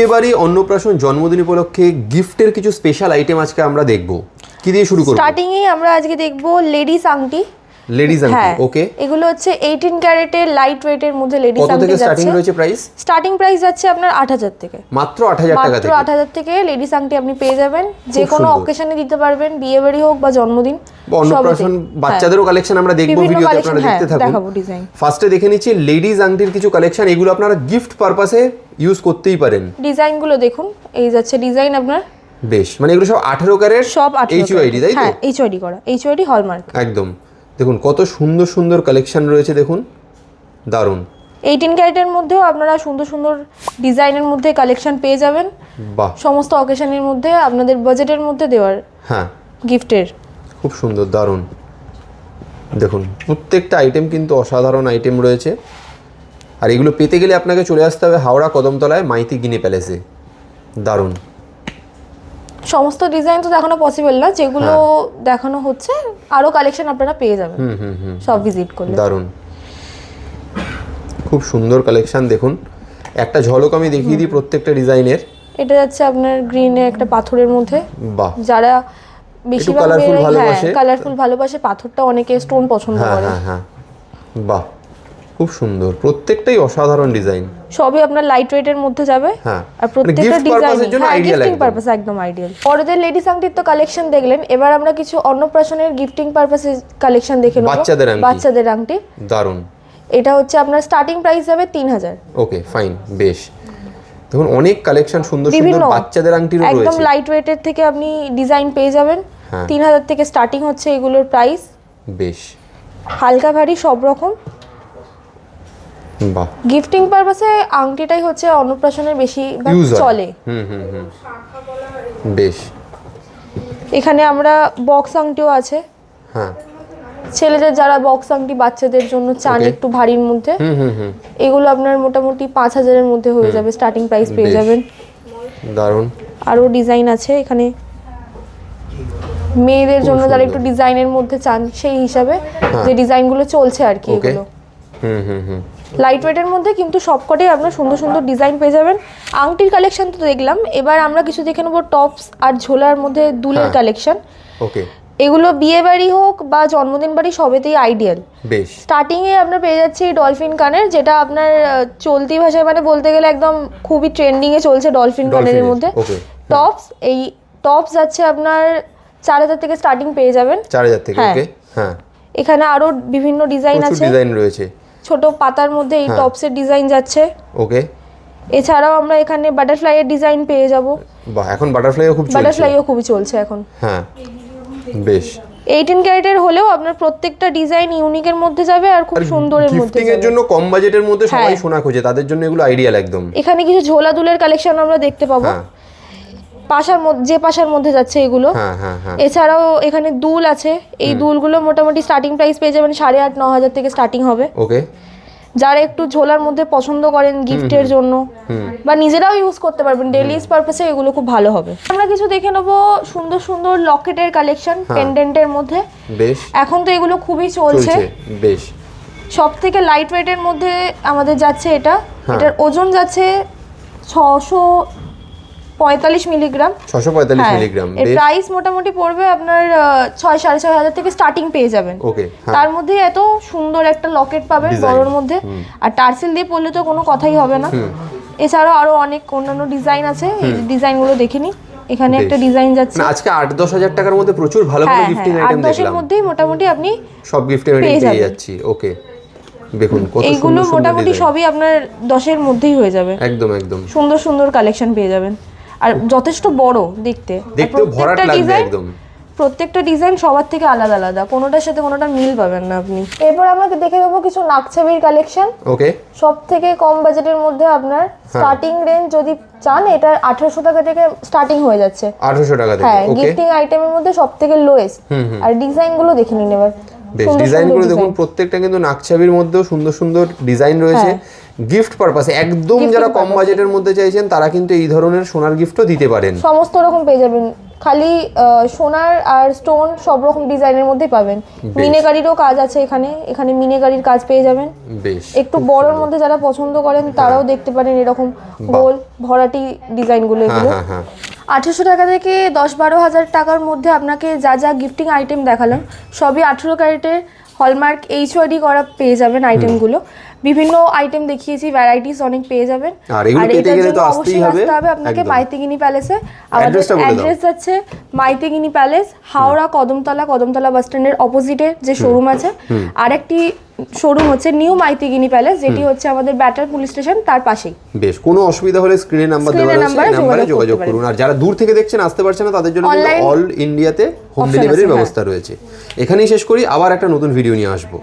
এবারে অন্নপ্রাশন জন্মদিন উপলক্ষে গিফটের কিছু স্পেশাল আইটেম আজকে আমরা দেখব। কি দিয়ে শুরু করব? স্টার্টিং এ আমরা আজকে দেখব লেডিস আংটি। লেডিস আংটি, ওকে। এগুলো হচ্ছে 18 ক্যারেটের লাইট ওয়েটের মধ্যে লেডিস আংটি যাচ্ছে। কত থেকে স্টার্টিং রয়েছে প্রাইস? স্টার্টিং প্রাইস যাচ্ছে আপনার 8000 থেকে। মাত্র 8000 টাকা থেকে। মাত্র 8000 থেকে লেডিস আংটি আপনি পেয়ে যাবেন। যে কোনো অকেশনে দিতে পারবেন, বিয়ে বাড়ি হোক বা জন্মদিন। অন্নপ্রাশন বাচ্চাদেরও কালেকশন আমরা দেখব, ভিডিওতে আপনারা দেখতে থাকুন। দেখাবো ডিজাইন। ফার্স্টে দেখে নিচ্ছি লেডিস আংটির কিছু কালেকশন। এগুলো আপনারা গিফট পারপাসে ইউজ করতেই পারেন। ডিজাইনগুলো দেখুন, এই যাচ্ছে ডিজাইন আপনার। বেশ, মানে এগুলো সব 18 ক্যারেট, সব 18 এইচইডি, তাই তো? হ্যাঁ, এইচইডি করা, এইচইডি হলমার্ক। একদম। দেখুন কত সুন্দর সুন্দর কালেকশন রয়েছে, দেখুন দারুণ। 18 ক্যারেটের মধ্যেও আপনারা সুন্দর সুন্দর ডিজাইনের মধ্যে কালেকশন পেয়ে যাবেন। বাহ, সমস্ত অকেশনের মধ্যে আপনাদের বাজেটের মধ্যে দেওয়ার। হ্যাঁ, গিফটের খুব সুন্দর, দারুণ। দেখুন প্রত্যেকটা আইটেম কিন্তু অসাধারণ আইটেম রয়েছে। আর এগুলো পেতে গেলে আপনাকে চলে আসতে হবে হাওড়া কদমতলায় মাইতি গিনি প্যালেসে। দারুণ। সমস্ত ডিজাইন তো দেখানো পসিবল না, যেগুলো দেখানো হচ্ছে আরো কালেকশন আপনারা পেয়ে যাবেন সব ভিজিট করলে। দারুণ, খুব সুন্দর কালেকশন। দেখুন একটা ঝলক আমি দেখিয়ে দিই প্রত্যেকটা ডিজাইনের। এটা যাচ্ছে আপনার গ্রিনে একটা পাথরের মধ্যে। বাহ, যারা বেশিরভাগ কালারফুল ভালোবাসে, পাথরটা অনেকে স্টোন পছন্দ করে। হ্যাঁ হ্যাঁ, বাহ খুব সুন্দর, প্রত্যেকটাই অসাধারণ ডিজাইন। সবই আপনার লাইট ওয়েটের মধ্যে যাবে। হ্যাঁ, আর প্রত্যেকটা ডিজাইন গিফটিং পারপাস একদম আইডিয়াল। বড়দের লেডিস আংটির তো কালেকশন দেখলেন, এবার আমরা কিছু অন্নপ্রাশনের গিফটিং পারপাসে কালেকশন দেখে নেব। বাচ্চাদের আংটি দারুণ। এটা হচ্ছে আপনার স্টার্টিং প্রাইস হবে 3000। ওকে ফাইন, বেশ। দেখুন অনেক কালেকশন সুন্দর সুন্দর বাচ্চাদের আংটিরও রয়েছে। একদম লাইট ওয়েটের থেকে আপনি ডিজাইন পেয়ে যাবেন। 3000 থেকে স্টার্টিং হচ্ছে এগুলোর প্রাইস। বেশ, হালকা ভারী সব রকম। বাহ, গিফটিং পারপাসে আংটিটাই হচ্ছে অন্নপ্রাশনের বেশি চলে। বেশ। এখানে আমরা বক্স আংটিও আছে। হ্যাঁ, ছেলেদের যারা বক্স আংটি বাচ্চাদের জন্য চান একটু ভারীর মধ্যে, এগুলো আপনার মোটামুটি 5000 এর মধ্যে হয়ে যাবে, স্টার্টিং প্রাইস পেয়ে যাবেন। দারুণ। আরো ডিজাইন আছে এখানে মেয়েদের জন্য, যারা একটু ডিজাইনের মধ্যে চান সেই হিসাবে যে ডিজাইনগুলো চলছে আর কি। এগুলো লাইট ওয়েটের মধ্যে, কিন্তু সবকটাই আপনার সুন্দর সুন্দর ডিজাইন পেয়ে যাবেন। আংটির কালেকশন তো দেখলাম, এবার আমরা কিছু দেখে নেবো টপস আর ঝোলার মধ্যে দুলের কালেকশন। ওকে, এগুলো বিয়ে বাড়ি হোক বা জন্মদিন বাড়ি সবেতেই আইডিয়াল। বেশ। স্টার্টিং এ আপনার পেয়ে যাচ্ছে এই ডলফিন কানের, যেটা আপনার চলতি ভাষায় মানে বলতে গেলে একদম খুবই ট্রেন্ডিং এ চলছে ডলফিন কানের মধ্যে। টপস, এই টপস যাচ্ছে আপনার 4000 থেকে স্টার্টিং পেয়ে যাবেন। 4000 থেকে, ওকে। হ্যাঁ, এখানে আরো বিভিন্ন ডিজাইন আছে, ডিজাইন রয়েছে। ছোট পাতার মধ্যে এই টপসের ডিজাইন যাচ্ছে। ওকে, এছাড়াও আমরা এখানে বাটারফ্লাই এর ডিজাইন পেয়ে যাব। বাহ, এখন বাটারফ্লাইও খুবই চলছে এখন। হ্যাঁ, বেশ। 18 ক্যারেটের হলেও আপনার প্রত্যেকটা ডিজাইন ইউনিকের মধ্যে যাবে আর খুব সুন্দরের মধ্যে গিফটিং এর জন্য কম বাজেটের মধ্যে সবাই সোনা খোঁজে, তাদের জন্য এগুলো আইডিয়াল একদম। এখানে কিছু ঝোলা দুলের কালেকশন আমরা দেখতে পাবো। পাশার মধ্যে যাচ্ছে এগুলো। এছাড়াও এখানে দুল আছে, এই দুলগুলো মোটামুটি স্টার্টিং প্রাইস পেয়ে যাবেন 8500-9000 থেকে স্টার্টিং হবে। ওকে, যারা একটু ঝোলার মধ্যে পছন্দ করেন গিফটের জন্য বা নিজেরাও ইউজ করতে পারবেন ডেইলি ইউজ পারপাসে, এগুলো খুব ভালো হবে। আমরা কিছু দেখে নেবো সুন্দর সুন্দর লকেটের কালেকশন পেন্ডেন্টের মধ্যে। বেশ, এখন তো এগুলো খুবই চলছে। বেশ, সব থেকে লাইট ওয়েটের মধ্যে আমাদের যাচ্ছে এটা। এটার ওজন যাচ্ছে 645 মিলিগ্রাম। 645 মিলিগ্রাম। এর প্রাইস মোটামুটি পড়বে আপনার 6,500 থেকে স্টার্টিং পেয়ে যাবেন। ওকে, তার মধ্যে এত সুন্দর একটা লকেট পাবেন বড়র মধ্যে, আর টার্সেল দিয়ে পরলে তো কোনো কথাই হবে না। এছাড়াও আরো অনেক অন্যান্য ডিজাইন আছে, এই ডিজাইনগুলো দেখে নিন। এখানে একটা ডিজাইন যাচ্ছে। আজকে 8-10 হাজার টাকার মধ্যে প্রচুর ভালো ভালো গিফটিং আইটেম দেখলাম। 8-10 এর মধ্যেই মোটামুটি আপনি সব গিফটিং আইটেম পেয়ে যাচ্ছি। ওকে, দেখুন কত সুন্দর এইগুলো মোটামুটি সবই আপনার 10 এর মধ্যেই হয়ে যাবে। একদম একদম সুন্দর সুন্দর কালেকশন পেয়ে যাবেন, আর যথেষ্ট বড় দেখতে ভরাট লাগবে একদম। প্রত্যেকটা ডিজাইন সবার থেকে আলাদা আলাদা, কোনোটার সাথে কোনোটা মিল পাবেন না আপনি। এরপর আমরা দেখে দেবো কিছু নাকছাবির কালেকশন। ওকে, সব থেকে কম বাজেটের মধ্যে আপনার স্টার্টিং রেঞ্জ যদি চান, এটা 1800 টাকা থেকে স্টার্টিং হয়ে যাচ্ছে। 1800 টাকা থেকে। হ্যাঁ, গিফটিং আইটেমের মধ্যে সব থেকে লোয়েস্ট। আর ডিজাইনগুলো দেখে নিন এবার। বেশ, ডিজাইনগুলো দেখুন, প্রত্যেকটা কিন্তু নাকছাবির মধ্যেও সুন্দর সুন্দর ডিজাইন রয়েছে। গিফট পারপাসে একদম যারা কম বাজেটের মধ্যে চাইছেন তারা কিন্তু এই ধরনের সোনার গিফটও দিতে পারেন। সমস্ত রকম পেয়ে যাবেন, খালি সোনার আর স্টোন সব রকম ডিজাইনের মধ্যেই পাবেন। মিনেকারিরও কাজ আছে এখানে, এখানে মিনেকারির কাজ পেয়ে যাবেন। বেশ, একটু বড়র মধ্যে যারা পছন্দ করেন তারাও দেখতে পারেন এরকম গোল ভরাটি ডিজাইনগুলো এগুলো। 1800 টাকা থেকে 10-12 হাজার টাকার মধ্যে আপনাকে যা যা গিফটিং আইটেম দেখালাম সবই 18 ক্যারেটের হলমার্ক HYD করা পেয়ে যাবেন আইটেমগুলো। বিভিন্ন আইটেম দেখিয়েছি, ভ্যারাইটিস অনেক পেয়ে যাবেন। আর এগুলো পেতে গেলে তো আসতেই হবে আপনাকে মাইতিগিনি প্যালেসে। আমাদের অ্যাড্রেস আছে মাইতিগিনি প্যালেস, হাওড়া কদমতলা বাস স্ট্যান্ডের অপোজিটে যে শোরুম আছে। আরেকটি শোরুম হচ্ছে নিউ মাইতিগিনি প্যালেস, যেটি হচ্ছে আমাদের ব্যাটার পুলিশ স্টেশন তার পাশেই। বেশ, কোনো অসুবিধা হলে স্ক্রিনে নাম্বার দেওয়া আছে, এই নাম্বারে যোগাযোগ করুন। আর যারা দূর থেকে দেখছেন, আসতে পারছেন না, তাদের জন্য অল ইন্ডিয়াতে হোম ডেলিভারির ব্যবস্থা রয়েছে। এখানেই শেষ করি, আবার একটা নতুন ভিডিও নিয়ে আসবো।